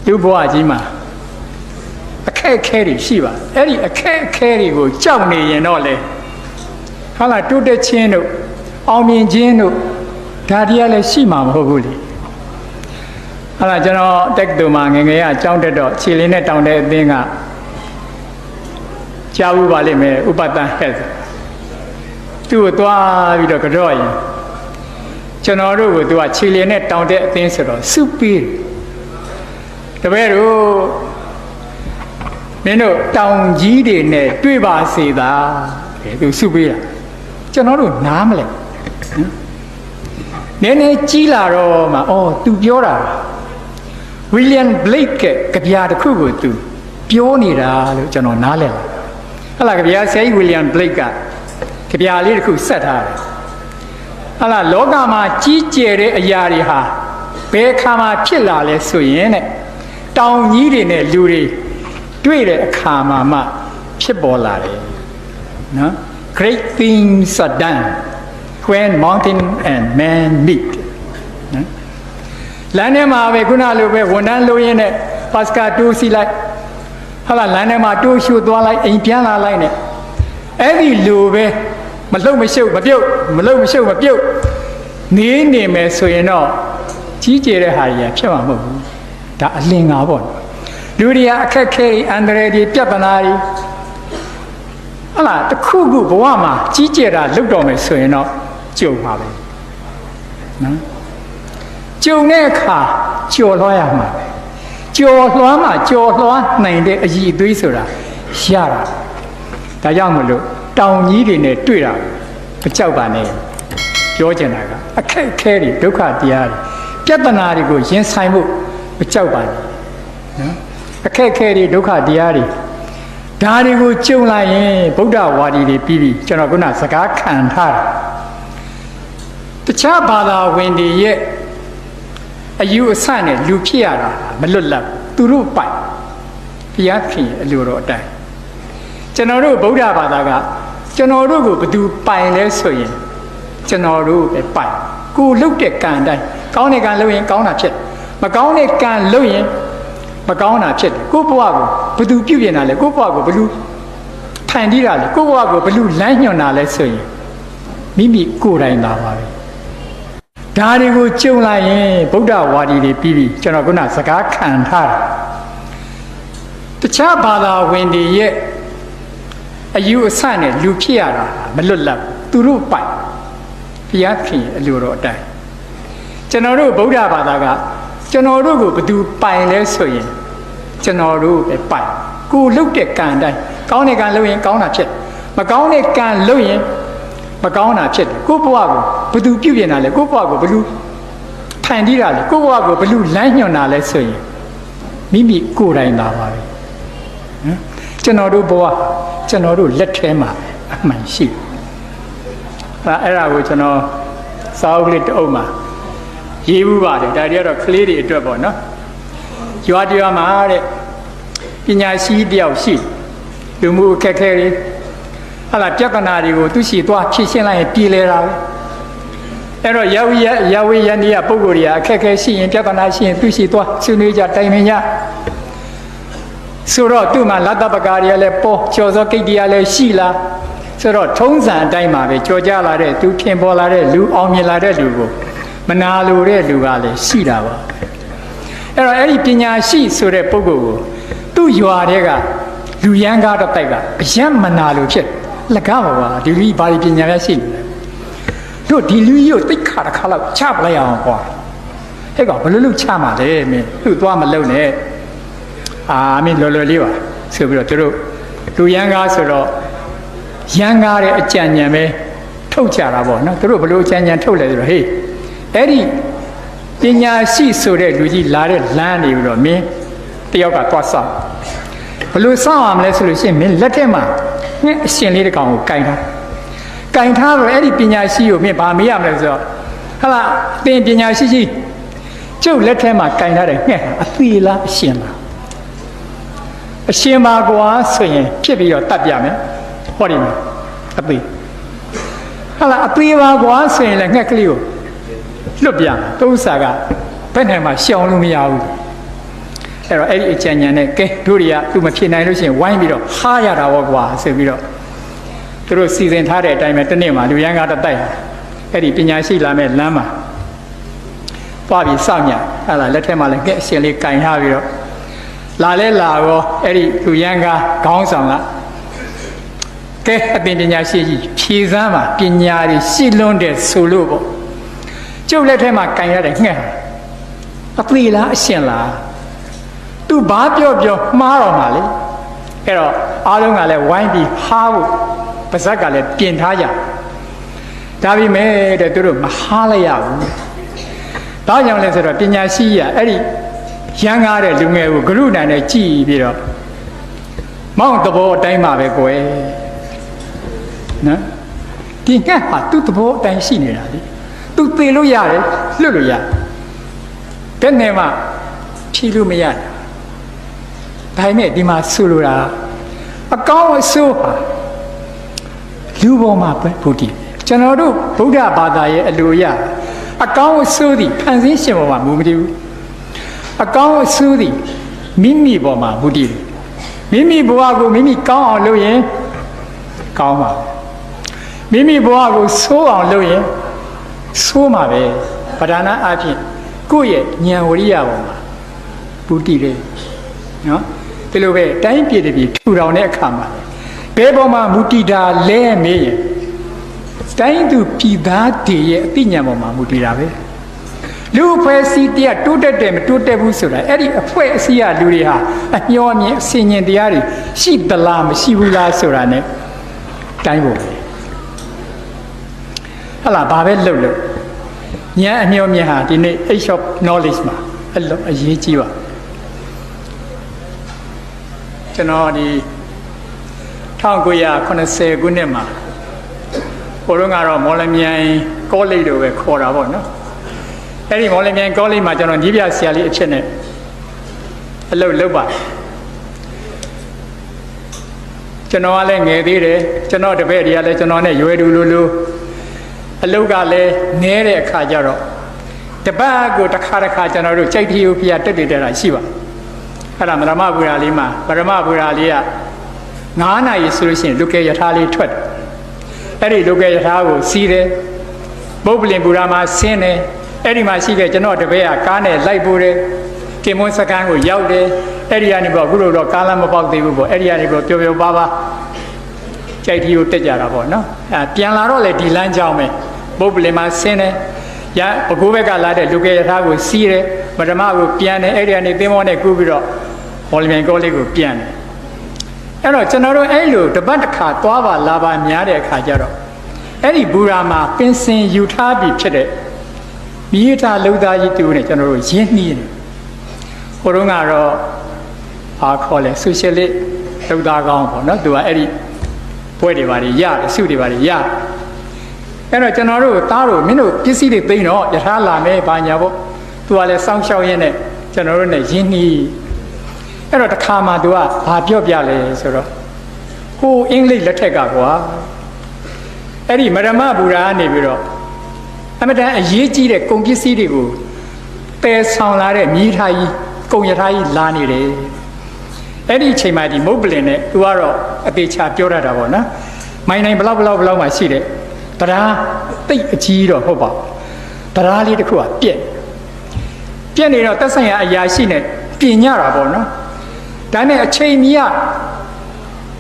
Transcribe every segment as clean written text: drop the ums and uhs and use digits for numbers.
လူဘွားကြီးမှာအခက်ခဲတွေရှိပါအဲ့ဒီအခက်ခဲတွေကိုကြောက်နေရင်တော့လေဟာလာတိုးတက်ခြင်းတို့အောင်မြင်ခြင်းတို့ဒါတရားလည်းရှိမှာမဟုတ်ဘူးလေဟာလာကျွန်တော်တက္ကသိုလ်မှာငယ်ငယ်ကကျောင်းတက်တော့ခြေလေးနဲ့တောင်းတဲ့အသင်းကကြားဘူးပါလိမ့်မယ်ဥပဒံဟဲ့သူ့ကိုသွားပြီးတော့ကြော့ရင်ကျွန်တော်တို့ကသူကခြေလေးနဲ့တောင်းတဲ့အသင်းဆိုတော့စုပြီးတပည့်တို့မင်းတို့တောင်ကြီးတွေနဲ့တွေ့ပါစေသာသူစုပေးတာကျွန်တော်တို့နားမလဲနည်းနည်းကြီးလာတော့မှသူပြောတာဝီလျံဘလိတ်ကကြပြတစ်ခုကိုသူပြောနေတာလို့ကျွန်တော်နားလည်လာဟလာကြပြဆရာကြီးဝီလျံဘလိတ်ကကြပြလေးတစ်ခုဆက်ထားတယ်ဟလာလောကမှာကြီးကျယ်တဲ့အရာတွေဟာဘယ်ခါမှဖြစ်လာလဲဆိုရင်တဲ့တောင်ကြီးတွေနဲ့လူတွေတွေ့တဲ့အခါမှာမှဖြစ်ပေါ်လာတယ်နော် Great things are done when mountain and man meet နော်လမ်းထဲမှာပဲခုနလိုပဲဝန်ထမ်းလိုရင်းနဲ့ပတ်စကာတိုးစီလိုက်ဟာလာလမ်းထဲမှာတိုးရှူသွားလိုက်အိမ်ပြန်လာလိုက်နဲ့အဲ့ဒီလိုပဲမလှုပ်မရှုပ်မပြုတ်မလှုပ်မရှုပ်မပြုတ်နေမယ်ဆိုရင်တော့ကြီးကျယ်တဲ့ဟာကြီးဖြစ်မှာမဟုတ်ဘူးဒါအလင်္ကာပေါ့လူတွေကအခက်ခဲအန္တရာယ်တွေပြဿနာတွေဟလာတခုခုဘဝမှာကြီးကျယ်တာလုပ်တော့မယ်ဆိုရင်တော့ကြုံပါပဲနော်ကြုံတဲ့အခါကြော်လွှားရမှာပဲကြော်လွှားမှကြော်လွှားနိုင်တဲ့အည်အသွေးဆိုတာရတာဒါကြောင့်မလို့တောင်ကြီးတွေနဲ့တွေ့တာမကြောက်ပါနဲ့ပြောချင်တာကအခက်ခဲတွေဒုက္ခတရားတွေပြဿနာတွေကိုရင်ဆိုင်ဖို့မကြောက်ပါနဲ့နော်အခက်ခဲတွေဒုက္ခတရားတွေဒါတွေကိုကြုံလာရင်ဗုဒ္ဓဝါဒီတွေပြီးကျွန်တော်ခုနစကားခံထားတာတခြားဘာသာဝင်တွေရဲ့အယူအဆနဲ့လူဖြစ်ရတာမလွတ်လပ်သူတို့ပိုင်ဘုရားခင်အလိုတော်အတိုင်းကျွန်တော်တို့ဗုဒ္ဓဘာသာကကျွန်တော်တို့ကိုဘယ်သူပိုင်လဲဆိုရင်ကျွန်တော်တို့ပဲပိုင်ကိုလှုပ်တဲ့ကံတိုင်းကောင်းတဲ့ကံလုပ်ရင်ကောင်းတာဖြစ်မကောင်းတဲ့ကံလုပ်ရင်မကောင်းတာဖြစ်တယ်ကိုယ့်ဘဝကိုဘယ်သူပြုပြင်တာလဲကိုယ့်ဘဝကိုဘယ်လိုဖန်တီးတာလဲကိုယ့်ဘဝကိုဘယ်လိုလမ်းညွှန်တာလဲဆိုရင်မိမိကိုယ်တိုင်သာပါပဲဒါတွေကိုကြုံလာရင်ဗုဒ္ဓဝါဒီတွေပြီးကျွန်တော်ခုနစကားခံထားတာတခြားဘာသာဝင်တွေရဲ့အယူအဆနဲ့လူဖြစ်ရတာမလွတ်လပ်သူတို့ပိုင်ဘုရားခင်အလိုတော်အတိုင်းကျွန်တော်တို့ဗုဒ္ဓဘာသာကကျွန်တော်တို့ကိုဘယ်သူပိုင်လဲဆိုရင်ကျွန်တော်တို့ပဲပိုင်ကိုလှုပ်တဲ့ကံတိုင်းကောင်းတဲ့ကံလုပ်ရင်ကောင်းတာဖြစ်မကောင်းတဲ့ကံလုပ်ရင်မကောင်းတာဖြစ်တယ်ကိုယ့်ဘဝကိုဘယ်သူပြုပြင်တာလဲကိုယ့်ဘဝကိုဘယ်လိုဖန်တီးတာလဲကိုယ့်ဘဝကိုဘယ်လိုလမ်းညွှန်တာလဲဆိုရင်မိမိကိုယ်တိုင်သာပါပဲနော်ကျွန်တော်တို့ဘဝကျွန်တော်တို့လက်ထဲမှာအမှန်ရှိအဲ့ဒါကိုကျွန်တော်စာအုပ်လေးတစ်အုပ်မှာရေးဘူးပါတယ်ဒါတွေကတော့ကလေးတွေအတွက်ပေါ့နော်ရွာတရားမှာတဲ့ပညာရှိတယောက်ရှိလူမှုအခက်အခဲတွေဟာလာပြဿနာတွေကိုသူရှိသွားဖြေရှင်းလိုက်ရင်ပြည်လဲတာပဲအဲ့တော့ယာဝေယန္တိယပုဂ္ဂိုလ်တွေကအခက်အခဲရှိရင်ပြဿနာရှိရင်သူရှိသွားဆွေးနွေးကြတိုင်ပင်ကြဆိုတော့သူ့မှာလတ္တပကာတွေကလည်းပေါ်ကျော်စောကိတ္တရာလည်းရှိလာဆိုတော့ထုံးစံအတိုင်းမှာပဲကြော်ကြလာတဲ့သူထင်ပေါ်လာတဲ့လူအောင်မြင်လာတဲ့လူကိုမနာလိုတဲ့လူကလည်းရှိတာပါအဲ့တော့အဲ့ဒီပညာရှိဆိုတဲ့ပုဂ္ဂိုလ်ကိုသူ့ရွာတွေကလူရန်ကားတော့တိုက်ကအယံမနာလိုဖြစ်လက်ကားပါပါဒီလူကြီးဘာပညာရရှိနေလဲတို့ဒီလူကြီးကိုတိတ်ခါတစ်ခါလောက်ချပလိုက်အောင်ကွာဟဲ့ကောင်ဘယ်လိုလုပ်ချမှာလဲမင်းသူ့သွားမလုံနဲ့မင်းလော်လေးပါဆိုပြီးတော့တို့လူရန်ကားဆိုတော့ရန်ကားတဲ့အကြံဉာဏ်ပဲထုတ်ကြတာပေါ့နော်တို့ဘယ်လိုအကြံဉာဏ်ထုတ်လဲဆိုတော့ဟေးအဲ့ဒီပညာရှိဆိုတဲ့လူကြီးလာတဲ့လမ်းနေပြီးတော့မင်းတယောက်ကသွားဆောင်ဘယ်လိုဆောင်ရမလဲဆိုလို့ရှိရင်မင်းလက်ထက်မှာငှက်အရှင်လေးတစ်ကောင်ကိုကင်ထားတော့အဲ့ဒီပညာရှိကိုမင်းဗာမေးရမလဲဆိုတော့ဟာလာသင်ပညာရှိကျုပ်လက်ထက်မှာကင်ထားတဲ့ငှက်အသေးလားအရှင်လားအရှင်ပါကွာဆိုရင်ဖြစ်ပြီးတော့တတ်ပြမယ်ဟောဒီမှာအသေးဟာလာအသေးပါကွာဆိုရင်လည်းငှက်ကလေးကိုလွတ်ပြမယ်သုံးစာကဘယ်နဲ့မှရှောင်လို့မရဘူး အဲ့တော့အဲ့ဒီအကြံဉာဏ်နဲ့ကဲတို့တွေကသူမဖြစ်နိုင်လို့ရှိရင်ဝိုင်းပြီးတော့ဟားရတာပေါ့ကွာဆိုပြီးတော့သူတို့စီစဉ်ထားတဲ့အတိုင်းပဲတစ်နေ့မှာလူရန်ကားတစ်တိုက်အဲ့ဒီပညာရှိလာမဲ့လမ်းမှာသွားပြီးစောင့်ညအဲ့ဒါလက်ထက်မှာလည်းကဲအရှင်လေးကင်ထားပြီးတော့လာလဲလာရောအဲ့ဒီလူရန်ကားခေါင်းဆောင်ကကဲအပင်ပညာရှိကြီးဖြေစမ်းမှာပညာတွေရှိလွန်းတဲ့ဆိုလို့ပေါ့ကျုပ်လက်ထက်မှာကင်ရတဲ့ငှက်အသေးလားအရှင်လားသူဘာပြောမှားတော့မှာလေအဲ့တော့အားလုံးကလည်းဝိုင်းပြီးဟားဖို့ပါဇက်ကလည်းပြင်ထားကြဒါပေမဲ့တဲ့သူတို့မဟားလိုက်ရဘူးဘာကြောင့်လဲဆိုတော့ပညာရှိရအဲ့ဒီရန်ကားတဲ့လူငယ်ကိုဂရုဏာနဲ့ကြည်ပြီးတော့မောင်းသဘောအတိုင်းပါပဲကွယ်နော်ဒီငှက်ဟာသူ့သဘောအတိုင်းရှိနေတာလေသူသေလို့ရတယ်လွတ်လို့ရဘယ်နဲ့မှဖြီးလို့မရဒါပေမဲ့ဒီမှာဆိုလိုတာအကောင်းအဆိုးဟာလူပေါ်မှာပဲဘုဒ္ဓကျွန်တော်တို့ဗုဒ္ဓဘာသာရဲ့အလိုရအကောင်းအဆိုးသည်ဖန်ဆင်းရှင်ပေါ်မှာမူမတည်ဘူးအကောင်းအဆိုးသည်မိမိပေါ်မှာမူတည်တယ်မိမိဘဝကိုမိမိကောင်းအောင်လုပ်ရင်ကောင်းပါမိမိဘဝကိုဆိုးအောင်လုပ်ရင်ဆိုးမှာပဲပဓာနာအဖြစ်ကိုယ့်ရဲ့ဉာဏ်ဝရိယပေါ်မှာမူတည်တယ်နော်ဒီလိုပဲတိုင်းပြည်တစ်ပြည်ထူထောင်တဲ့အခါမှာဘယ်ပေါ်မှာမူတည်တာလဲမေးရင်တိုင်းသူပြည်သားတွေရဲ့အသိဉာဏ်ပေါ်မှာမူတည်တာပဲလူအဖွဲ့အစည်းတရားတိုးတက်တယ်မတိုးတက်ဘူးဆိုတာအဲ့ဒီအဖွဲ့အစည်းကလူတွေဟာအမျောအမြင်အစဉ်ဉာဏ်တရားတွေရှိသလားမရှိဘူးလားဆိုတာ ਨੇ တိုင်းဖို့ဟလာဘာပဲလုပ်လို့ဉာဏ်အမျောအမြင်ဟာဒီနေ့ age of knowledge မှာအဲ့လိုအရေးကြီးပါကျွန်တော်ဒီ1980ခုနှစ်မှာဘိုးတော်ကတော့မော်လမြိုင်ကောလိပ်တို့ပဲခေါ်တာပေါ့နော်အဲ့ဒီမော်လမြိုင်ကောလိပ်မှာကျွန်တော်ညီးပြဆရာလေးအဖြစ်နဲ့အလုပ်လုပ်ပါကျွန်တော်ကလည်းငယ်သေးတယ်ကျွန်တော်တပည့်တွေကလည်းကျွန်တော်နဲ့ရွယ်တူလိုအလုပ်ကလည်းနည်းတဲ့အခါကျတော့တပတ်ကိုတစ်ခါကျွန်တော်တို့ကြိုက်တီယိုဖိယာတက်တက်တာရှိပါအဲ့ဒါပရမဘူရာလေးမှာပရမဘူရာလေးက9 နာရီဆိုလို့ရှိရင်လူကယ်ယထာလေးထွက်အဲ့ဒီလူကယ်ယထာကိုစီးတယ်ပုပ္ပလင်ဘူရာမှာဆင်းတယ်အဲ့ဒီမှာရှိခဲ့ကျွန်တော်တပည့်ကကားနဲ့လိုက်ပို့တယ်ကင်မွန်းစကန်ကိုရောက်တယ်အဲ့ဒီကနေပေါ့အခုတော့ကားလမ်းမပေါက်သေးဘူးပေါ့အဲ့ဒီကနေပေါ့ပျော်ပျော်ပါပါကြိုက်တီကိုတက်ကြတာပေါ့နော်ပြန်လာတော့လေဒီလမ်းကြောင်းပဲပုပ္ပလင်မှာဆင်းတယ်ရဘကိုးဘက်ကလာတဲ့လူကယ်ယထာကိုစီးတယ်ပထမကိုပြန်တယ်အဲ့ဒီကနေသင်္ဘောနဲ့ကူးပြီးတော့မော်လမြိုင်ကောလိပ်ကိုပြန်တယ်အဲ့တော့ကျွန်တော်တို့အဲ့လိုတပတ်တစ်ခါသွားပါလာပါများတဲ့အခါကျတော့အဲ့ဒီဘူရာမှာပင်စင်ယူထားပြီးဖြစ်တဲ့မိရတာလုံသားကြီးတူနဲ့ကျွန်တော်တို့ရင်းနှီးတယ်ဟိုတုန်းကတော့ဘာခေါ်လဲဆိုရှယ်လစ်လုံသားကောင်းပေါ့နော်သူကအဲ့ဒီပွဲတွေပါရတယ်စုတွေပါရတယ်အဲ့တော့ကျွန်တော်တို့သားတို့မင်းတို့ပစ္စည်းတွေသိမ်းတော့ယထာလာမယ်ဘာညာပေါ့သူကလည်းစောင့်ရှောက်ရင်းနဲ့ကျွန်တော်တို့နဲ့ရင်းနှီးအဲ့တော့တစ်ခါမှသူကဘာပြောပြလဲဆိုတော့ဟိုအင်္ဂလိပ်လက်ထက်ကကွာအဲ့ဒီမရမဘူရာကနေပြီးတော့အမတန်အရေးကြီးတဲ့ကုန်ပစ္စည်းတွေကိုပယ်ဆောင်လာတဲ့မြည်ထားကြီးကုန်ရထားကြီးလာနေတယ်အဲ့ဒီအချိန်မှာဒီမုတ်ပလင်နဲ့သူကတော့အသေးချာပြောတတ်တာပေါ့နော်မိုင်နိုင်ဘလောက်မှရှိတယ်တရားတိတ်အကြီးတော့ဟုတ်ပါတရားလေးတစ်ခုကပြက်နေတော့သက်ဆိုင်ရာအရာရှိနဲ့ပြင်ညတာပေါ့နော်ဒါနဲ့အချိန်မီက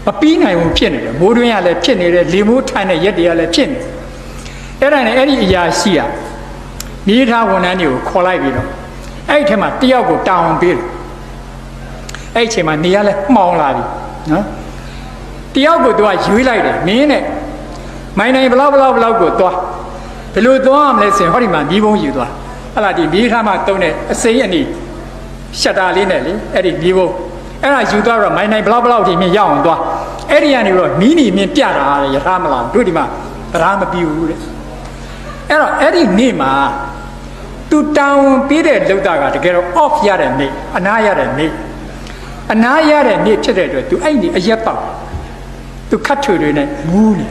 မပြီးနိုင်ဘူးဖြစ်နေတယ်မိုးတွင်းကလည်းဖြစ်နေတယ်လေမိုးထန်တဲ့ရက်တွေကလည်းဖြစ်နေအဲ့ဒါနဲ့အဲ့ဒီအရာရှိကမြေထားဝန်ထမ်းတွေကိုခေါ်လိုက်ပြီးတော့အဲ့ဒီထဲမှာတယောက်ကိုတောင်းပေးတယ်အဲ့ဒီအချိန်မှာနေရလဲမှောင်လာပြီနော်တယောက်ကိုသူကရွေးလိုက်တယ်မင်းနဲ့မိုင်နိုင်ဘလောက်ကိုသွားဘယ်လိုသွားမလဲဆိုရင်ဟောဒီမှာမြေပုံယူသွားဟလာဒီမြေထားမှာတုံးတဲ့အစိမ်းအနီရှက်တာလေးနဲ့လေအဲ့ဒီမြေပုံအဲ့ဒါယူသွားတော့မိုင်နိုင်ဘလောက်ထိမြင်ရအောင်သွားအဲ့ဒီကနေတော့မီးနီမြင်ပြတာရထားမလားတို့ဒီမှာတရားမပြီးဘူးတဲ့အဲ့တော့အဲ့ဒီနေ့မှာသူတောင်းပေးတဲ့လောက်တာကတကယ်တော့ off ရတဲ့နေ့အနားရတဲ့နေ့ဖြစ်တဲ့အတွက်သူအဲ့ဒီအရက်ပေါ့သူခတ်ထွေတွေနဲ့မူးနေ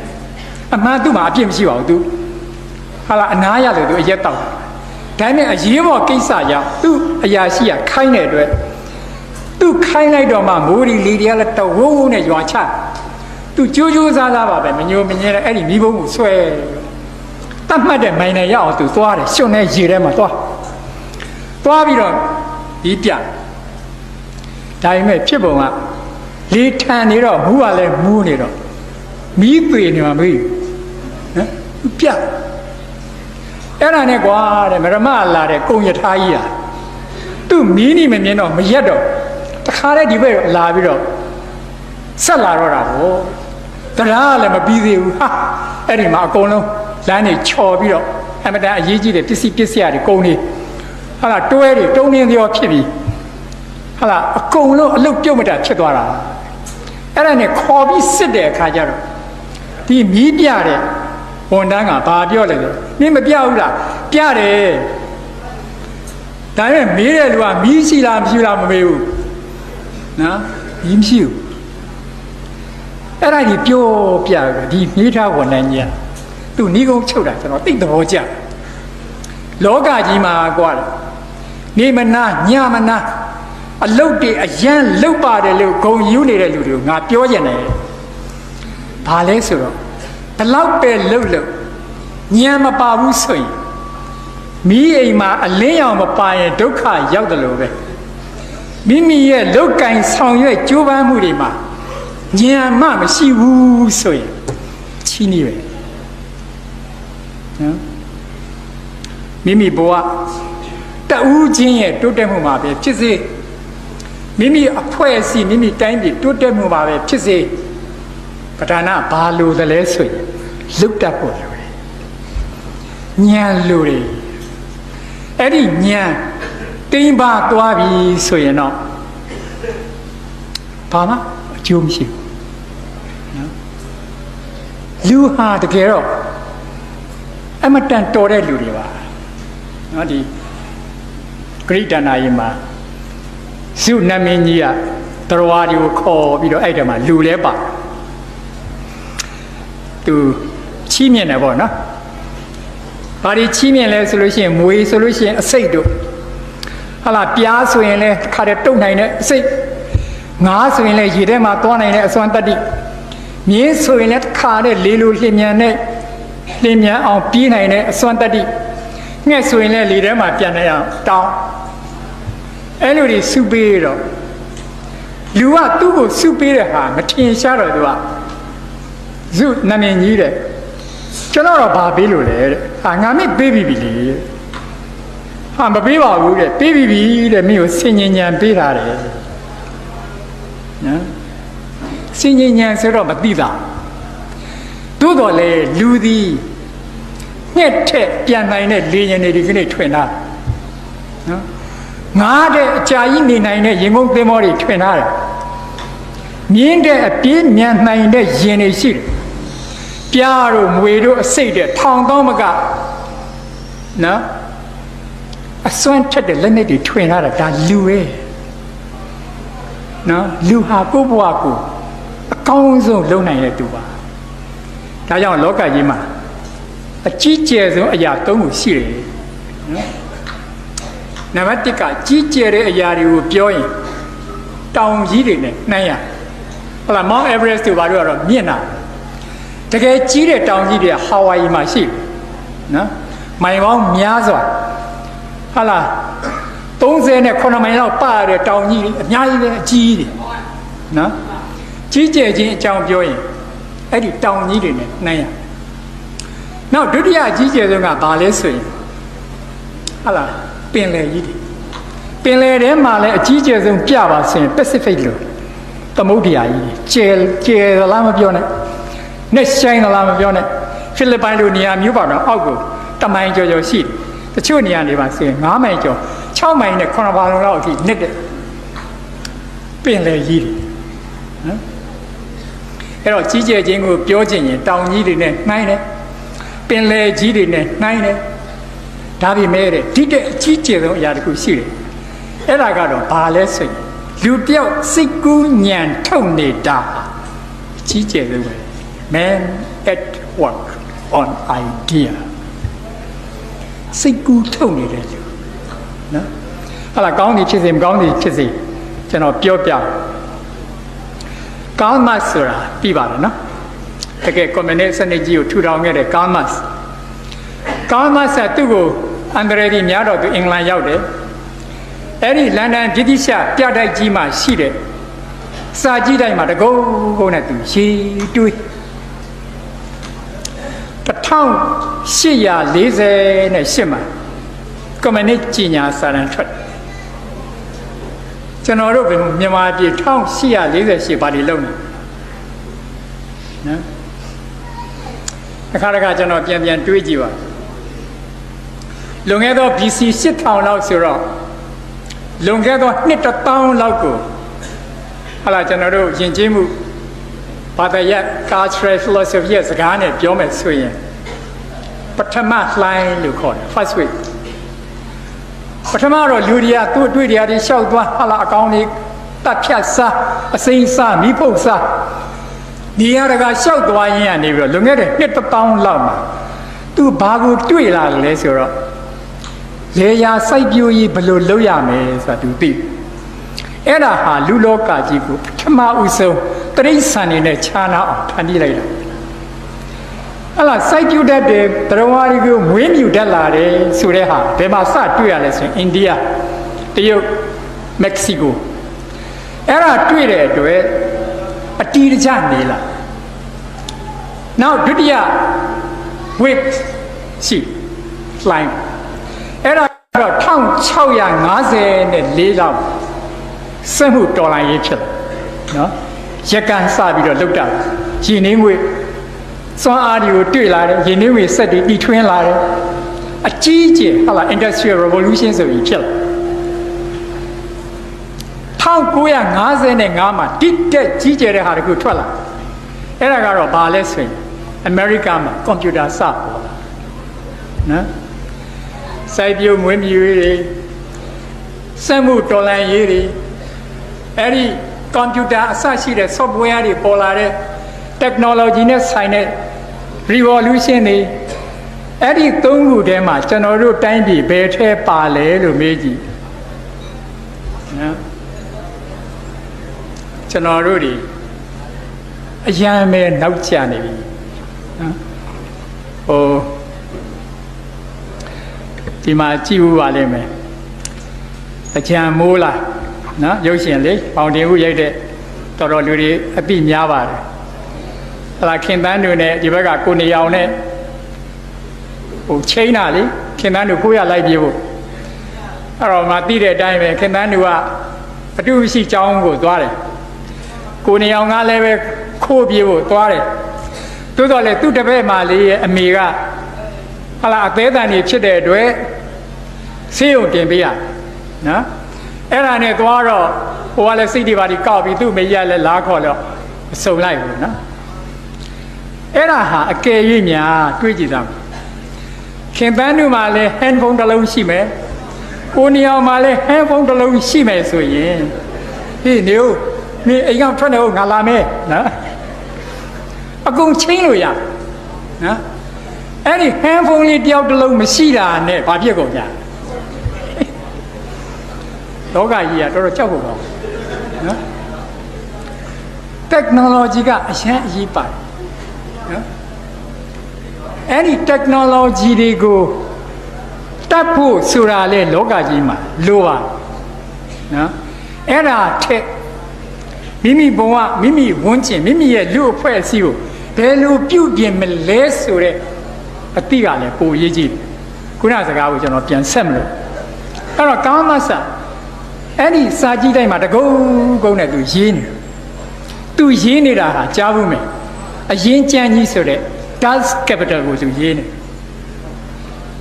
အမှန်သူ့မှာအပြစ်မရှိပါဘူးသူဟာလာအနားရလို့သူအရက်တော့ဒါနဲ့အရေးပေါ်ကိစ္စကြောင့်သူ့အရာရှိကခိုင်းတဲ့အတွက် သူခိုင်းလိုက်တော့မှမိုးရီလီတွေကလည်းတဝုံဝုံနဲ့ရွာချသူကြိုးကြိုးစားစားပါပဲမညိုမညဲတဲ့အဲ့ဒီမိဘုံကိုဆွဲတတ်မှတ်တဲ့မိုင်နဲ့ရအောင်သူသွားတယ်ရှင်နဲ့ရေထဲမှာသွားပြီးတော့ဒီပြဒါပေမဲ့ဖြစ်ပုံကလေထန်နေတော့မူးကလည်းမူးနေတော့မီးပေနေမှာမေးနော်ပြအဲ့ဒါနဲ့ကွာတဲ့မရမလာတဲ့ကုံရထားကြီးอ่ะသူ့မီးနေမမြင်တော့မရက်တော့တခါတည်းဒီဘက်လာပြီးတော့ဆက်လာတော့တာကိုတရားလည်းမပြီးသေးဘူးဟာအဲ့ဒီမှာအကုန်လုံးလမ်းတွေချော်ပြီးတော့အမတန်အရေးကြီးတဲ့ပစ္စည်းတွေကုန်နေဟာလားတွဲတွေတုံးနေရောဖြစ်ပြီးဟာလားအကုန်လုံးအလုတ်ပြုတ်မတာဖြစ်သွားတာအဲ့ဒါနဲ့ခေါ်ပြီးစစ်တဲ့အခါကျတော့ဒီမီးပြတဲ့ဝန်တန်းကဘာပြောလဲမင်းမပြဘူးလားပြတယ်ဒါနဲ့မေးတဲ့လူကမီးရှိလားမရှိလားမမေးဘူးနော်မီးမရှိဘူးအဲ့ဒါကြီးပြောပြတယ်ဒီမိထားဝန်တန်းကြီးကသူ့နီးကုန်းချုပ်တာကျွန်တော်သိသဘောကျလောကကြီးမှာကွာနေမနာညမနာအလုတ်တွေအရန်လုတ်ပါတယ်လို့ဂုံယူနေတဲ့လူတွေကိုငါပြောကြတယ်ဘာလဲဆိုတော့ဘလောက်ပဲလုတ်ညံမပါဘူးဆိုရင်မိအိမ်မှာအလင်းရောင်မပါရင်ဒုက္ခရောက်တယ်လို့ပဲမိမိရဲ့လုတ်ကင်ဆောင်ရွက်ကြိုးပမ်းမှုတွေမှာညံမရှိဘူးဆိုရင်ချီးနေပဲနော်မိမိဘဝတဦးချင်းရဲ့တိုးတက်မှုမှာပဲဖြစ်စေမိမိအဖွဲ့အစည်းမိမိတိုင်းပြည်တိုးတက်မှုမှာပဲဖြစ်စေပဋ္ဌာနာဘာလို့သလဲဆိုရင်လုတ်တတ်ဖို့လိုတယ်ဉာဏ်လိုတယ်အဲ့ဒီဉာဏ်တိမ်ပါသွားပြီဆိုရင်တော့ဘာမှအကျိုးမရှိဘူးနော်လူဟာတကယ်တော့အမတန်တော်တဲ့လူတွေပါနော်ဒီဂရိတနာယီမှာဇုနမင်းကြီးကတော်ဝါဒီကိုခေါ်ပြီးတော့အဲ့တမှာလူလဲပါသူချီးမြှင့်တယ်ပေါ့နော်ဘာဒီချီးမြှင့်လဲဆိုလို့ရှိရင်မွေဆိုလို့ရှိရင်အစိတ်တို့ဟာလာပြားဆိုရင်လဲတစ်ခါတည်းတုတ်နိုင်တဲ့အစိတ်ငါးဆိုရင်လဲရေထဲမှာသွားနိုင်တဲ့အစွမ်းတတ္တိမြင်းဆိုရင်လဲတစ်ခါတည်းလေလိုလျင်မြန်နဲ့လျင်မြန်အောင်ပြေးနိုင်တဲ့အစွမ်းတတ္တိငှက်ဆိုရင်လဲလေထဲမှာပြန်နိုင်အောင်တောင်းအဲ့လိုတွေစုပေးတော့လူကသူ့ကိုစုပေးတဲ့ဟာမထင်ရှားတော့သူကဇုနမင်းကြီးတဲ့ကျွန်တော်တော့ဘာပေးလို့လဲတဲ့ဟာငါမင်းပေးပြီလေဟာမပေးပါဘူးတဲ့ပေးပြီတဲ့မင်းကိုစင်ញဉဏ်ပေးထားတယ်နော်စင်ញဉဏ်ဆိုတော့မသိတာသို့တော်လေလူသည်ညက်ထက်ပြန်နိုင်တဲ့လေရင်တွေဒီကနေ့ထွင်တာနော်ငါတဲ့အကြာကြီးနေနိုင်တဲ့ရင်ကုန်သင်္ဘောတွေထွင်ထားတယ်မြင်းတဲ့အပြေးမြန်နိုင်တဲ့ရင်တွေရှိတယ်ပြားတို့မွေတို့အစိတ်တဲ့ထောင်သောမကနော်အစွမ်းထက်တဲ့လက်နက်တွေထွင်ထားတာဒါလူပဲနော်လူဟာကိုယ့်ဘဝကိုအကောင်းဆုံးလုပ်နိုင်တဲ့သူပါဒါကြောင့်လောကကြီးမှာအကြီးကျယ်ဆုံးအရာ၃ခုရှိတယ်နော်နံပါတ်1ကကြီးကျယ်တဲ့အရာတွေကိုပြောရင်တောင်ကြီးတွေနဲ့နှိုင်းရဟုတ်လား Mount Everest တို့ဘာလို့ကတော့မြင့်တာတကယ်ကြီးတဲ့တောင်ကြီးတွေကဟာဝိုင်ယီမှာရှိတယ်နော်မိုင်ပေါင်းများစွာဟုတ်လား39မိုင်လောက်ပါတဲ့တောင်ကြီးတွေအများကြီးပဲအကြီးတွေနော်ကြီးကျယ်ခြင်းအကြောင်းပြောရင်အဲ့ဒီတောင်ကြီးတွေနဲ့နှိုင်းရနောက်ဒုတိယအကြီးကျယ်ဆုံးကဘာလဲဆိုရင်ဟုတ်လားပင်လယ်ကြီးတွေပင်လယ်ထဲမှာလည်းအကြီးကျယ်ဆုံးပြပါဆိုရင် Pacific လို့သမုဒ္ဒရာကြီးကျယ်လားမပြောနဲ့နဲ့ဆိုင်လားမပြောနဲ့ဖိလစ်ပိုင်လိုနေရာမျိုးပါတော့အောက်ကိုတမိုင်ကျော်ရှိတယ်တချို့နေရာတွေမှာဆိုရင်9မိုင်ကျော်6မိုင်နဲ့9ပါလုံးလောက်အထိနစ်တဲ့ပင်လယ်ကြီးတွေနော်အဲ့တော့ကြီးကျယ်ခြင်းကိုပြောချင်ရင်တောင်ကြီးတွေနဲ့နှိုင်းတယ်ပင်လယ်ကြီးတွေနဲ့နှိုင်းတယ်ဒါပေမဲ့တဲ့ဒီတဲ့အကြီးကျယ်ဆုံးအရာတစ်ခုရှိတယ်အဲ့ဒါကတော့ဘာလဲဆိုရင်လူတယောက်စိတ်ကူးညံထုတ်နေတာအကြီးကျယ်ဆုံးပဲ Man at work on idea စိတ်ကူးထုတ်နေတဲ့လူနော်ဟာလာကောင်းသည်ဖြစ်စေမကောင်းသည်ဖြစ်စေ ကျွန်တော်ပြောပြကားမတ်ဆိုတာပြပါတယ်နော်တကယ်ကွန်မြူနစ်စနစ်ကြီးကိုထူထောင်ခဲ့တဲ့ကားမတ်ကသူ့ကိုအန်ဒရယ်ဒီများတော့သူအင်္ဂလန်ရောက်တယ်အဲ့ဒီလန်ဒန်ဗြိတိရှပြတိုက်ကြီးမှာရှိတဲ့စာကြီးတိုင်းမှာတကုန်းနဲ့သူရေးတွေး1848မှာကွန်မြူနစ်ကြီးညာစာတမ်းထွက်ကျွန်တော်တို့မြန်မာပြည်1848ပါတီလုံးနေနော်အခါကျွန်တော်ပြန်တွေးကြည့်ပါလွန်ခဲ့သော BC 8000လောက်ဆိုတော့လွန်ခဲ့သောနှစ်1000လောက်ကိုဟာလာကျွန်တော်တို့ယဉ်ကျေးမှုဘာသာရပ် cultural philosophy ရဲ့စကားနဲ့ပြောမယ်ဆိုရင်ပထမလှိုင်းလို့ခေါ်တယ် first way ပထမတော့လူတွေကသူ့အတွေ့အကြုံတွေရှောက်သွားဟာလာအကောင်းတွေတတ်ဖြတ်စားအစိမ်းစားမိဖုတ်စားဒီရကရှောက်သွားရင်းကနေပြီးတော့လွန်ခဲ့တဲ့နှစ်1000လောက်မှာသူဘာကိုတွေ့လာလဲဆိုတော့လေယာစိုက်ပျိုးရေးဘယ်လိုလုပ်ရမလဲဆိုတာသူသိအဲ့ဒါဟာလူလောကကြီးကိုပထမဦးဆုံးတရိษံနေနဲ့ခြားနာအောင်ဖန်တီးလိုက်တာအဲ့လားစိုက်ပျိုးတတ်တယ်တရားဝါရီကိုမွေးမြူတတ်လာတယ်ဆိုတဲ့ဟာဘယ်မှာစတွေ့ရလဲဆိုရင်အိန္ဒိယတရုတ်မက္ကဆီကိုအဲ့ဒါတွေ့တဲ့အတွက်အတီးတကျနေလာနောက်ဒုတိယ wave ရှိလှိုင်းအဲ့ဒါတော့1654လောက်စက်မှုတော်လှန်ရေးဖြစ်လာနော်ရကန်စပြီးတော့လုတ်တာရင်းနှင်းငွေစွမ်းအားတွေကိုတွေ့လာတယ်ရင်းနှင်းငွေစက်တွေတီထွင်းလာတယ်အကြီးကျယ်ဟာလာ industrial revolution ဆိုပြီးဖြစ်လာ1955မှာတိတက်ကြီးကျယ်တဲ့ဟာတခုထွက်လာအဲ့ဒါကတော့ဘာလဲဆိုရင်အမေရိကန်မှာကွန်ပျူတာစပေါ်လာနော်စိုက်ပျိုးမွေးမြူရေးတွေစက်မှုတော်လှန်ရေးတွေအဲ့ဒီကွန်ပျူတာအစရှိတဲ့ software တွေပေါ်လာတဲ့ technology နဲ့ဆိုင်တဲ့ revolution တွေအဲ့ဒီသုံးခုထဲမှာကျွန်တော်တို့တိုင်းပြည်ဘယ်ထဲပါလဲလို့မေးကြည့်နော်ကျွန်တော်တို့တွေအရန်ပဲနောက်ကျနေပြီနော်ဒီမှာကြည့်ဦးပါလိမ့်မယ်အကြံမိုးလားနော်ရုပ်ရှင်လေပေါင်တင်ဦးရိုက်တဲ့တော်တော်လူတွေအသိများပါတယ်ဟလာခင်တန်းတွေနဲ့ဒီဘက်ကကိုနေအောင်နဲ့ချိန်တာလေခင်တန်းတို့ကိုရလိုက်ပြေဖို့အဲ့တော့မှသိတဲ့အတိုင်းပဲခင်တန်းတို့ကအတူရှိကြောင်းကိုသွားတယ်ကိုနေအောင်ကလည်းပဲခိုးပြေဖို့သွားတယ်သို့တော်လည်းသူ့တပည့်မလေးရဲ့အမေကဟာလာအသေးတန်ကြီးဖြစ်တဲ့အတွက်ဆေးရုံတင်ပေးရနော်အဲ့ဒါနဲ့သွားတော့ဟိုကလည်းစိတ်တွေပါဒီကောက်ပြီးသူ့မေကြီးကလည်းလားခေါ်တော့အစုံလိုက်ဘူးနော်အဲ့ဒါဟာအကယ်၍များတွေးကြည့်သားခင်ပန်းတို့မှလည်း handphone တစ်လုံးရှိမယ်ကိုနေအောင်မှလည်း handphone တစ်လုံးရှိမယ်ဆိုရင်ဟေးနေဦးနေအိမ်ကထွက်နေဦးငါလာမယ်နော်အကုန်ချင်းလို့ရနော်အဲ့ဒီ handphone လေးတယောက်တစ်လုံးမရှိတာနဲ့ဘာဖြစ်ကုန်ကြလောကကြီးကတော်တော်ကြောက်ဖို့ကောင်းနော် technology ကအရင်အရေးပါတယ်နော်အဲ့ဒီ technology တွေကိုတတ်ဖို့ဆိုတာလေလောကကြီးမှာလိုပါနော်အဲ့ဒါထက်မိမိဘဝမိမိဝန်းကျင်မိမိရဲ့လူအဖွဲ့အစည်းကိုဘယ်လိုပြုပြင်မလဲဆိုတဲ့အတိကလည်းပိုရေးကြည့်ခုနစကားကိုကျွန်တော်ပြန်ဆက်မလို့အဲ့တော့ကာမဆာအဲ့ဒီစာကြည့်တိုင်းမှာတကုန်းကုန်းနဲ့သူရေးနေသူရေးနေတာဟာကြားဘူးမယ်အရင်ကြမ်းကြီးဆိုတဲ့ Das Capital ကိုသူရေးနေ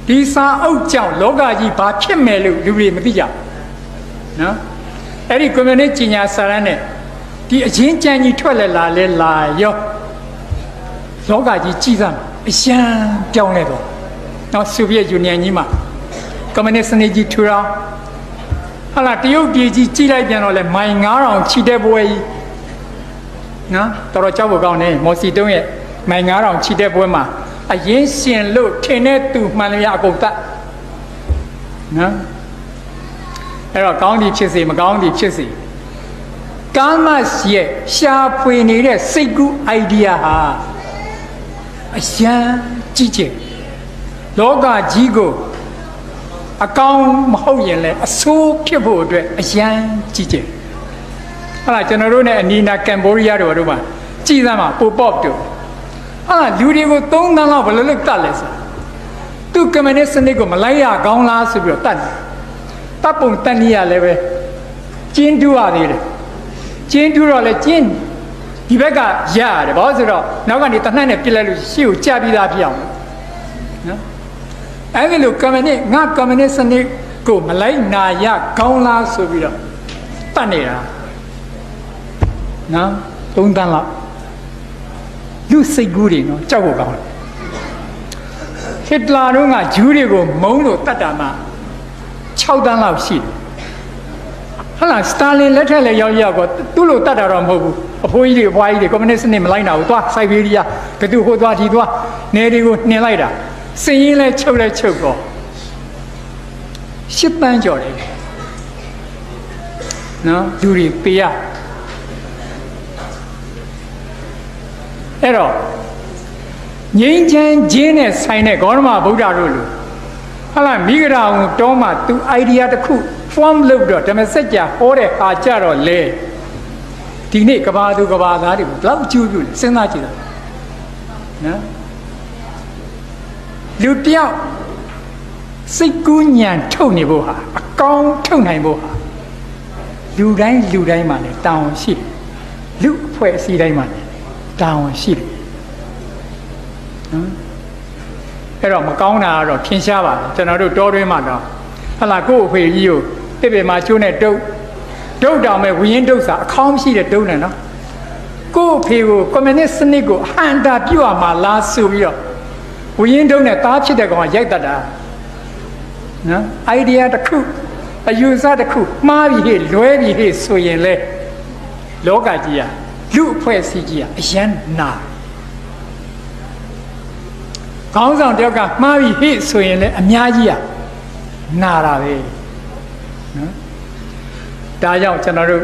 ဒီစာအုပ်ကြောင့်လောကကြီးဘာဖြစ်မယ်လို့လူတွေမသိကြနော်အဲ့ဒီကွန်မြူနစ်ကြီးညာစာရမ်းနဲ့ဒီအရင်ကြမ်းကြီးထွက်လာရောလောကကြီးကြီးစားအရှမ်းပြောင်းလဲတော့နော်ဆိုဗီယက်ယူနီယံကြီးမှာကွန်မြူနစ်စနစ်ကြီးထူထောင်ဟာလာတရုတ်ပြည်ကြီးကြီးလိုက်ပြန်တော့လဲမိုင်9000ချီတဲ့ပွဲကြီးနော်တော်တော်ကြောက်ဖို့ကောင်းတယ်မော်စီတုံးရဲ့မိုင်9000ချီတဲ့ပွဲမှာအရင်ရှင်လို့ထင်တဲ့သူမှန်လျာအကုန်တတ်နော်အဲ့တော့ကောင်းသည်ဖြစ်စေမကောင်းသည်ဖြစ်စေ ကာမရဲ့ရှားဖွေနေတဲ့စိတ်ကူး idea ဟာအယံကြီးကျယ်လောကကြီးကိုအကောင်မဟုတ်ရင်လည်းအဆိုးဖြစ်ဖို့အတွက်အယံကြီးကျယ်ဟာလားကျွန်တော်တို့ ਨੇ အနီးနာကမ်ဘောဒီးယားတို့မှာကြည်သမ်းမှာပိုပေါက်တို့ဟာလူတွေကို3 သန်းလောက်ဘယ်လိုလုပ်တတ်လဲဆိုသူကွန်မြူနစ်စနစ်ကိုမလိုက်ရကောင်းလားဆိုပြီးတော့တတ်တယ်တပ်ပုံတန်နေရလည်းပဲကျင်းတူးရသေးတယ်ကျင်းတူးတော့လည်းကျင်းဒီဘက်ကရရတယ်ဘာလို့ဆိုတော့နောက်ကနေတနှက်နဲ့ပြစ်လိုက်လို့ရှေ့ကိုကြပြီးသားပြအောင်နော်အဲ့ဒီလိုကွန်မြူနစ်ငါကွန်မြူနစ်စနစ်ကိုမလိုက်နာရကောင်းလားဆိုပြီးတော့တတ်နေတာနော်3 သန်းလောက်လူစိတ်ကူးတွေနော်ကြောက်ဖို့ကောင်းတယ်ဟစ်တလာတို့ကဂျူးတွေကိုမုန်းလို့တတ်တာမှ6 သန်းလောက်ရှိတယ်ဟာလားစတာလင်လက်ထက်လည်းရောက်တော့သူ့လိုတတ်တာတော့မဟုတ်ဘူးအဖိုးကြီးတွေအဖွားကြီးတွေကွန်မြူနစ်စနစ်မလိုက်နိုင်ဘူးသွားစိုက်ဘေးရီးယားဘယ်သူဟိုသွားဒီသွားနေတွေကိုနှင်လိုက်တာစင်ရင်လဲချုပ်တော့10 သန်းကျော်တယ်နော်လူတွေပေးရအဲ့တော့ငြိမ်းချမ်းခြင်းနဲ့ဆိုင်တဲ့ဂေါတမဗုဒ္ဓတို့လိုဟာလားမိဂရာဝန်တော်မှာသူ idea တစ်ခု form လုပ်တော့ဓမ္မစကြာဟောတဲ့ဟာကြတော့လေဒီနေ့ကဘာသူကဘာသားတွေဘလောက်ကျူးပြုလဲစဉ်းစားကြည့်တာနော်လူတယောက်စိတ်ကူးညံထုတ်နေဖို့ဟာအကောင်းထုတ်နိုင်ဖို့ဟာလူတိုင်းမှာလည်းတောင်းရှိတယ်လူအဖွဲ့အစည်းတိုင်းမှာလည်းတောင်းရှိတယ်နော်အဲ့တော့မကောင်းတာကတော့ထင်ရှားပါတယ်ကျွန်တော်တို့တောတွင်းမှာတော့ဟလာကို့အဖေကြီးကိုတစ်ပေမှာကျိုးနဲ့ဒုတ်တောင်မဲ့ဝင်းဒုတ်စာအခေါင်းမရှိတဲ့ဒုတ်နဲ့နော်ကို့အဖေကိုကွန်မြူနစ်စနစ်ကိုအဟံတာပြုတ်မှာလားဆိုပြီးတော့ဝင်းဒုတ်နဲ့သားဖြစ်တဲ့ကောင်ကရိုက်တတ်တာနော် idea တစ်ခုအယူဆတစ်ခုမှားပြီးဟဲ့လွဲပြီးဟဲ့ဆိုရင်လေလောကကြီးကလူအဖွဲ့အစည်းကြီးကအယံနာခေါင်းဆောင်တယောက်ကမှားပြီးဟဲ့ဆိုရင်လည်းအများကြီးကနာတာပဲနော်ဒါကြောင့်ကျွန်တော်တို့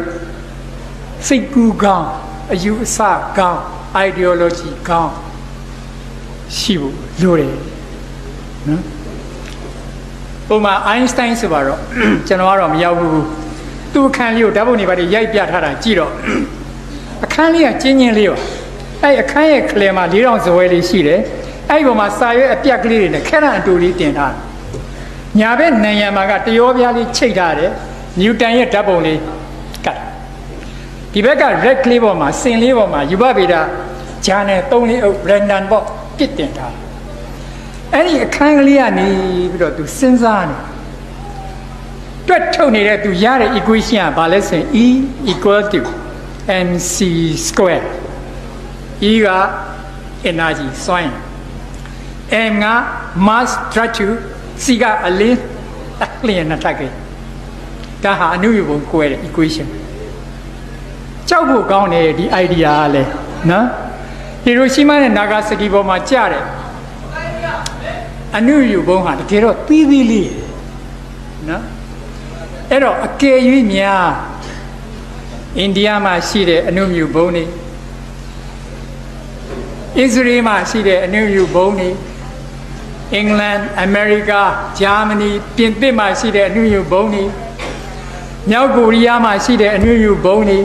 စိတ်ကူးကောင်းအယူအဆကောင်း ideology ကောင်းရှိဖို့လိုတယ်နော်ပုံမှန် Einstein ဆိုပါတော့ကျွန်တော်ကတော့မရောက်ဘူးသူ့အခန်းလေးကိုဓာတ်ပုံတွေပါရိုက်ပြထားတာကြည့်တော့အခန်းလေးကကျင်းချင်းလေးပါအဲ့အခန်းရဲ့ခလဲမှာ4000ဇွဲလေးရှိတယ်အဲ့ပေါ်မှာစာရွက်အပြက်ကလေးတွေနဲ့ခဲရန်အတူလေးတင်ထားတယ်ညာဘက်နံရံမှာကတရောပြားလေးချိတ်ထားတယ်နျူတန်ရဲ့ဓာတ်ပုံလေးကတ်ဒီဘက်က red ကလေးပေါ်မှာစင်လေးပေါ်မှာယူဘဗေဒဂျာနယ်3 လေးအုပ် random ပေါ့ပြစ်တင်ထားအဲ့ဒီအခန်းကလေးကနေပြီးတော့သူစဉ်းစားနေတွက်ထုတ်နေတဲ့သူရတဲ့ equation ကဘာလဲဆိုရင် E = mc square E က energy စွမ်း M က mass structure C ကအလင်းအလျင်နဲ့ထိုက်ခဲ့ဒါဟာအနုယူပုံကိုရတဲ့ equation ကြောက်ဖို့ကောင်းတယ်ဒီ idea ကလည်းနော်ဟီရိုရှီးမားနဲ့နာဂါဆာကီပေါ်မှာကြားတယ်အနုယူပုံဟာတကယ်တော့သီးသီးလေးနော်အဲ့တော့အကယ်၍များအိန္ဒိယမှာရှိတဲ့အနုယူပုံတွေဣသရေလမှာရှိတဲ့အနုယူပုံတွေအင်္ဂလန်အမေရိကဂျာမနီပြင်သစ်မှာရှိတဲ့အနုယူပုံတွေမြောက်ကိုရီးယားမှာရှိတဲ့အနုယူပုံတွေ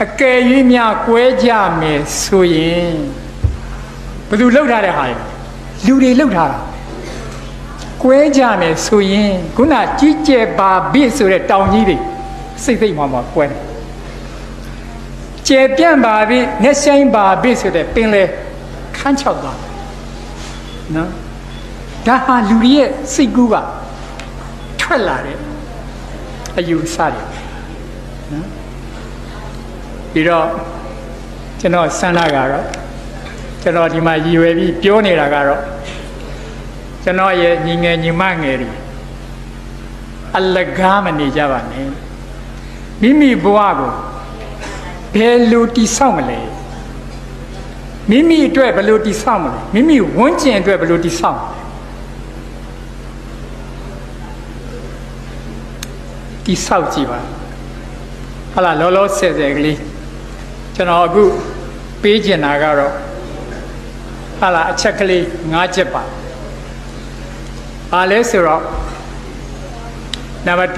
အကယ်၍များကွဲကြမယ်ဆိုရင်ဘယ်သူလှုပ်ထားတဲ့ဟာလဲလူတွေလှုပ်ထားတာကွဲကြမယ်ဆိုရင်ခုနကြီးကျယ်ပါဘိဆိုတဲ့တောင်ကြီးတွေစိတ်မှကွဲတယ်ကျယ်ပြန့်ပါဘိနဲ့ဆိုင်ပါဘိဆိုတဲ့ပင်လေခန်းချောက်သွားနော်ဒါဟာလူတွေရဲ့စိတ်ကူးကထွက်လာတဲ့အယူအဆတွေနော်ပြီးတော့ကျွန်တော်ဆန္ဒကတော့ကျွန်တော်ဒီမှာရည်ရွယ်ပြီးပြောနေတာကတော့ကျွန်တော်ရဲ့ညီငယ်ညီမငယ်တွေအလကားမနေကြပါနဲ့မိမိဘဝကိုဘယ်လိုတည်ဆောက်မလဲမိမိအတွက်ဘယ်လိုတည်ဆောက်မလဲမိမိဝန်းကျင်အတွက်ဘယ်လိုတည်ဆောက်တည်ဆောက်ကြည့်ပါ ဟာလာလောလောဆယ်ဆယ်ကလေးကျွန်တော်အခုပေးကျင်တာကတော့ဟာလာအချက်ကလေး9ချက်ပါဘာလဲဆိုတော့နံပါတ်1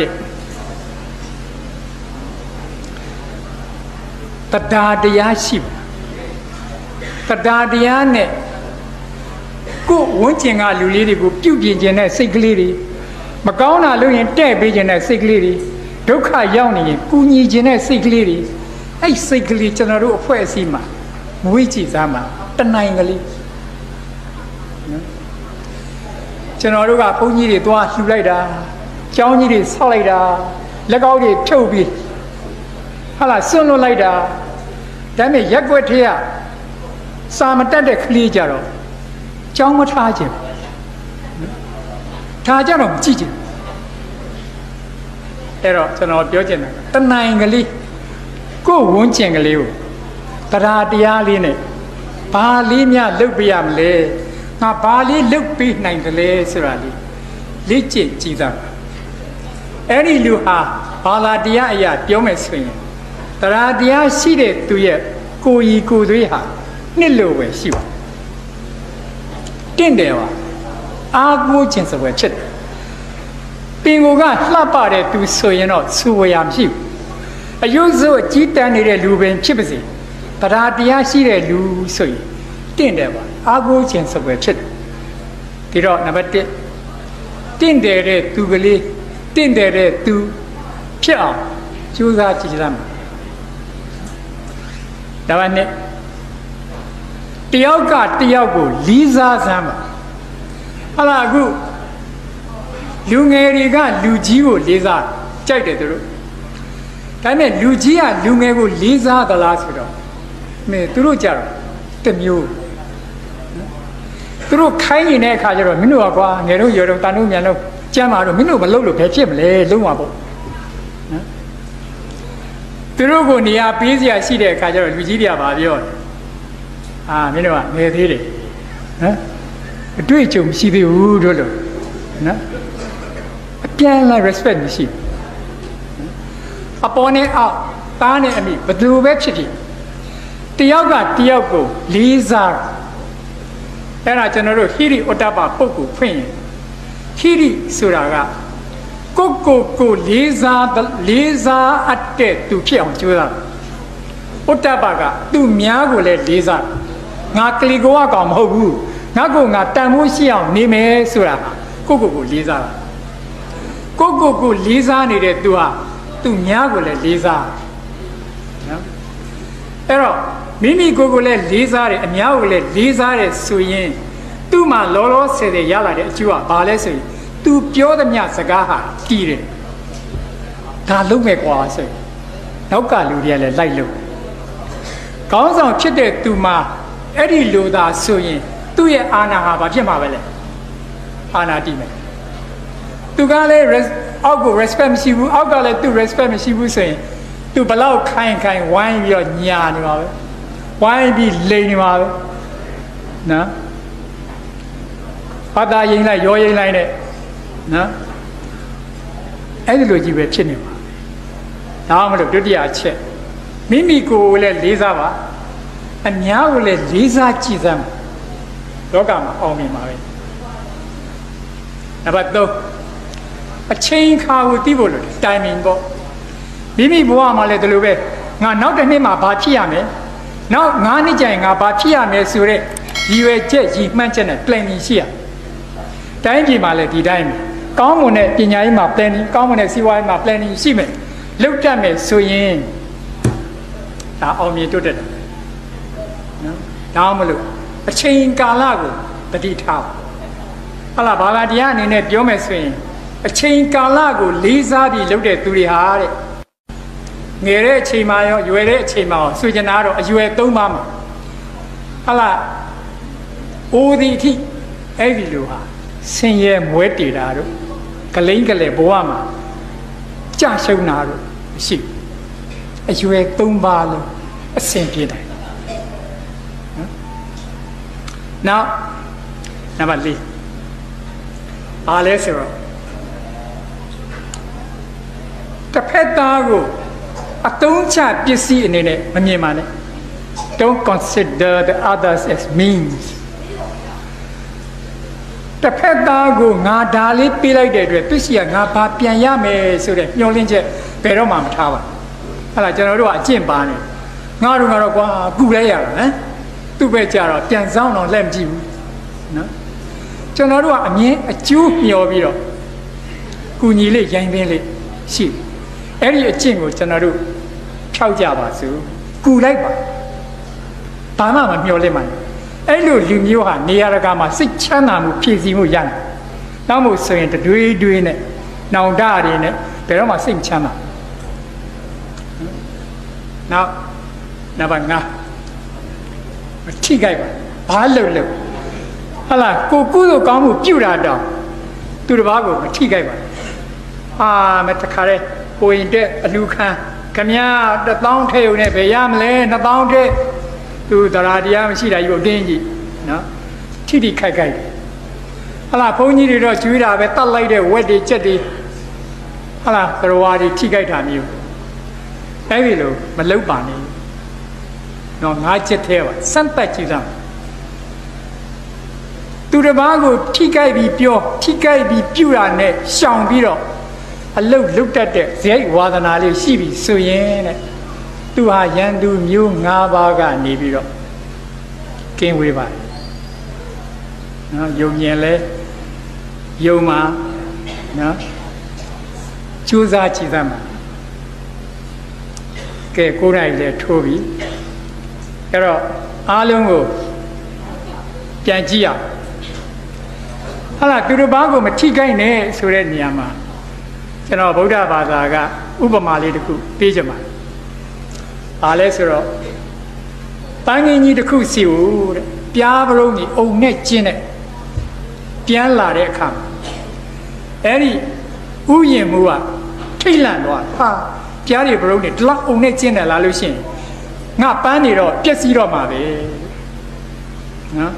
တရားတရားရှိတရားတရားနဲ့ကိုယ်ဝန်းကျင်ကလူလေးတွေကိုပြုပြင်ခြင်းနဲ့စိတ်ကလေးတွေမကောင်းတာလို့ရင်တဲ့ပေးခြင်းနဲ့စိတ်ကလေးတွေဒုက္ခရောက်နေရင်ကူညီခြင်းနဲ့စိတ်ကလေးတွေအဲ့စိတ်ကလေးကျွန်တော်တို့အဖွဲ့အစည်းမှာမွေးကြည့်စားမှာတနိုင်ကလေးကျွန်တော်တို့ကဘုန်းကြီးတွေသွားလှူလိုက်တာကျောင်းကြီးတွေဆောက်လိုက်တာလက်ကောက်တွေဖြုတ်ပြီးဟာလာစွန့်လွတ်လိုက်တာဒါပေမဲ့ရက်ွက်ထဲကစာမတက်တဲ့ကလေးကြတော့ကျောင်းမထားခြင်းထားကြတော့မကြည့်ခြင်းအဲ့တော့ကျွန်တော်ပြောချင်တာတနိုင်ကလေးကိုယ်ဝန်းကျင်ကလေးကိုတရားတရားလေးနဲ့ဘာလေးများလုပ်ပြရမလဲငါဘာလေးလုပ်ပြနိုင်တယ်လဲဆိုတာလေးလေ့ကျင့်ကြည့်သားအဲ့ဒီလူဟာဘာသာတရားအရာပြောမယ်ဆိုရင်တရားတရားရှိတဲ့သူရဲ့ကိုယ်ကြီးကိုယ်သွေးဟာနှစ်လို့ပဲရှိပါတင့်တယ်ပါအားကိုးခြင်းစပွဲဖြစ်တယ်ပင်ကိုကလှပတဲ့သူဆိုရင်တော့စူဝရမရှိဘူးအယုဇ္ဇအကြီးတန်းနေတဲ့လူပင်ဖြစ်ပါစေတရားတရားရှိတဲ့လူဆိုရင်တင့်တယ်ပါအားကိုးခြင်းစပွဲဖြစ်တယ်ဒီတော့နံပါတ်1တင့်တယ်တဲ့သူကလေးတင့်တယ်တဲ့သူဖြစ်အောင်ကြိုးစားကြည့်ရမယ်ဒါပါနဲ့တယောက်ကတယောက်ကိုလေးစားစမ်းပါဟာလာအခုလူငယ်တွေကလူကြီးကိုလေးစားကြိုက်တယ်သူတို့ဒါပေမဲ့လူကြီးကလူငယ်ကိုလေးစားသလားဆိုတော့သူတို့ကြတော့တမျိုးသူတို့ခိုင်းနေတဲ့အခါကျတော့မင်းတို့ကကွာငယ်တို့ရောတော့တန်တို့မြန်လို့ကြမ်းပါတော့မင်းတို့မလုပ်လို့ဘယ်ဖြစ်မလဲလုံးဝပေါ့သူတို့ကိုနေရာပေးစရာရှိတဲ့အခါကျတော့လူကြီးတွေကပါပြောတယ်မင်းတို့ကငယ်သေးတယ်နော်အတွေ့အကြုံမရှိသေးဘူးတို့လို့နော်အပြန်လာ respect မရှိအပေါ်နဲ့အောက်သားနဲ့အမိဘယ်သူပဲဖြစ်ဖြစ်တယောက်ကတယောက်ကိုလေးစားအဲ့ဒါကျွန်တော်တို့ဟိရိဩတ္တပပုဂ္ဂိုလ်ဖွင့်ရင်ဟိရိဆိုတာကကိုလေးစားအပ်တဲ့သူဖြစ်အောင်ကြိုးစားဩတ္တပကသူများကိုလည်းလေးစားငါကလီကောကောင်မဟုတ်ဘူးငါကိုငါတန်ဖိုးရှိအောင်နေမယ်ဆိုတာကိုလေးစားတာကိုလေးစားနေတဲ့သူဟာသူများကိုလည်းလေးစားနော်အဲ့တော့မိမိကိုလည်းလေးစားတယ်အများကိုလည်းလေးစားတယ်ဆိုရင်သူ့မှာလောလောဆယ်ဆယ်ရလာတဲ့အကျိုးကဘာလဲဆိုရင်သူပြောသမျှစကားဟာတီးတယ်ဒါလုံးမဲ့ကွာဆိုရင်နောက်ကလူတွေကလည်းလိုက်လို့ခေါင်းဆောင်ဖြစ်တဲ့သူမှာအဲ့ဒီလိုသာဆိုရင်သူ့ရဲ့အာဏာဟာဘာဖြစ်မှာပဲလဲအာဏာတည်မယ်သူကလည်းအောက်ကို respect မရှိဘူးအောက်ကလည်းသူ respect မရှိဘူးဆိုရင်သူဘလောက်ခိုင်ဝိုင်းပြီးတော့ညာနေပါပဲဝိုင်းပြီးလိန်နေပါပဲနော်ဘာသာရင်လိုက်ရောရင်လိုက်နဲ့နော်အဲ့ဒီလိုကြီးပဲဖြစ်နေပါဒါမှမဟုတ်ဒုတိယအချက်မိမိကိုယ်လည်းလေးစားပါအများကိုလည်းလေးစားကြည့်စမ်းလောကမှာအောင်မြင်ပါပဲနံပါတ်3အချိန်ခါကိုသိဖို့လို့တိုင်မင်ပေါ့မိမိဘဝမှာလည်းဒီလိုပဲငါနောက်တစ်နှစ်မှာဘာဖြစ်ရမယ်နောက်9နှစ်ကြာရင်ငါဘာဖြစ်ရမယ်ဆိုတဲ့ရည်ရွယ်ချက်ရည်မှန်းချက်နဲ့ planning ရှိရတိုင်းပြည်မှာလည်းဒီတိုင်းပဲကောင်းမွန်တဲ့ပညာရေးမှာ planning ကောင်းမွန်တဲ့စီးပွားရေးမှာ planning ရှိမယ်လုပ်တတ်မယ်ဆိုရင်ဒါအောင်မြင်တိုးတက်တယ်နော်ဒါမှမဟုတ်အချိန်ကာလကိုတတိထားဟာလားဘာသာတရားအနေနဲ့ပြောမယ်ဆိုရင်အချိန်ကာလကိုလေးစားပြီးလုပ်တဲ့သူတွေဟာတဲ့ငယ်တဲ့အချိန်မှာရောရွယ်တဲ့အချိန်မှာရောဆိုချင်တာတော့အရွယ်3ပါးမှာဟာလားအိုဒီထိအဲ့ဒီလိုဟာဆင်းရဲမွဲတေတာတို့ကလိမ့်ကလေးဘဝမှာကြာရှုံးတာတို့မရှိဘူးအရွယ်3ပါးလုံးအဆင်ပြေတယ်နောက်နံပါတ်4အားလဲဆိုတော့တစ်ဖက်သားကို အသုံးချပစ္စည်းအနေနဲ့မမြင်ပါနဲ့ don't consider the others as means တစ်ဖက်သားကိုငါဒါလေးပေးလိုက်တဲ့အတွက်သူရှိကငါဘာပြန်ရမယ်ဆိုတဲ့ညှော်လင့်ချက်ဘယ်တော့မှမထားပါဟဲ့လားကျွန်တော်တို့ကအကျင့်ပါနေငါတို့ကတော့ကွာကုလဲရတာဟမ်သူ့ပဲကြတော့ပြန်ဆောင်တော့လက်မကြည့်ဘူးနော်ကျွန်တော်တို့ကအမြင်အကျိုးမျှော်ပြီးတော့ကုညီလေးရိုင်းပင်းလေးရှိအဲ့ဒီအကျင့်ကိုကျွန်တော်တို့ဖြောက်ကြပါစို့ကုလိုက်ပါဘာမှမမျှော်လင့်ပါနဲ့အဲ့လိုလူမျိုးဟာနေရာတကာမှာစိတ်ချမ်းသာမှုဖြည့်ဆည်းမှုရတယ်နောက်မို့ဆိုရင်တွေးတွေးနဲ့နောင်တတွေနဲ့ဘယ်တော့မှစိတ်ချမ်းသာနောက်နံပါတ်5မထိကြိုက်ပါဘာလို့လဲဟာလားကိုကုသိုလ်ကောင်းမှုပြုတာတောင်သူတစ်ပါးကိုမထိကြိုက်ပါမတခါရဲကိုရင်တဲ့အလူခံခမည်း1000ထဲုံနဲ့ဘယ်ရမလဲ2000ထဲသူတရားတရားမရှိတာကြီးကိုတင်းကြည့်နော်ထိထိခိုက်ခိုက်ဟာလားဘုန်းကြီးတွေတော့ကျွေးတာပဲတတ်လိုက်တဲ့ဝက်တွေကြက်တွေဟာလားသရဝါတွေထိခိုက်တာမျိုးအဲ့ဒီလိုမလုပ်ပါနဲ့နော်ငါချက်သေးပါစမ်းပတ်ကြည့်စမ်းသူတစ်ပါးကိုထိခိုက်ပြီးပြောထိခိုက်ပြီးပြုတာနဲ့ရှောင်ပြီးတော့အလုတ်လုတ်တတ်တဲ့ဇိတ်ဝါဒနာလေးရှိပြီဆိုရင်တဲ့သူဟာရန်သူမျိုး5ပါးကနေပြီးတော့ကင်းဝေးပါတယ်နော်ယုံမြင်လဲယုံမှာနော်ကြိုးစားကြည့်သမ်းပါကဲကိုယ်တိုင်လည်းထိုးပြီအဲ့တော့အားလုံးကိုပြန်ကြည့်ရဟာလားသူတစ်ပါးကိုမထိခိုက်နဲ့ဆိုတဲ့နေရာမှာကျွန်တော်ဗုဒ္ဓဘာသာကဥပမာလေးတစ်ခုပေးချင်ပါတယ်ဘာလဲဆိုတော့ပန်းငင်းကြီးတစ်ခုစီကိုတဲ့ပြားပရုံးကြီးအုံနဲ့ကျင်းနဲ့ပြန်လာတဲ့အခါအဲ့ဒီဥယျာဉ်မှုကထိတ်လန့်သွားဟာပြားတွေပရုံးတွေဒီလောက်အုံနဲ့ကျင်းတယ်လာလို့ရှိရင်ငါပန်းနေတော့ပျက်စီးတော့မှာပဲနော်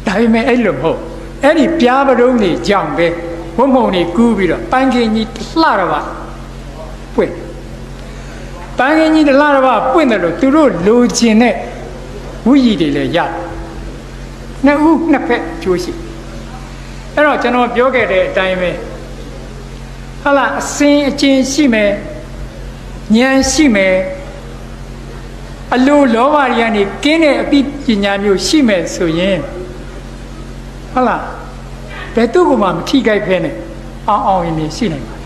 ဒါပေမဲ့အဲ့လိုမဟုတ်အဲ့ဒီပြားပရုံးတွေကြောင့်ပဲဝုံမုံတွေကူးပြီးတော့ပန်းကင်းကြီးလှတော့ပါပွင့်ပန်းကင်းကြီးလှတော့ပါပွင့်တယ်လို့သူတို့လိုချင်တဲ့ဝိရည်တွေလည်းရတယ်နှစ်ဦးနှစ်ဖက်ကျိုးရှိအဲ့တော့ကျွန်တော်ပြောခဲ့တဲ့အတိုင်းပဲဟာလားအစင်အကျဉ်ရှိမယ်ဉာဏ်ရှိမယ်အလိုလောဘတွေကနေကင်းတဲ့အပိပညာမျိုးရှိမယ်ဆိုရင်ဟုတ်လားဘယ်သူ့ကိုမှမထိခိုက်ဖဲနဲ့အောင်အောင်ရင်ရှိနိုင်ပါ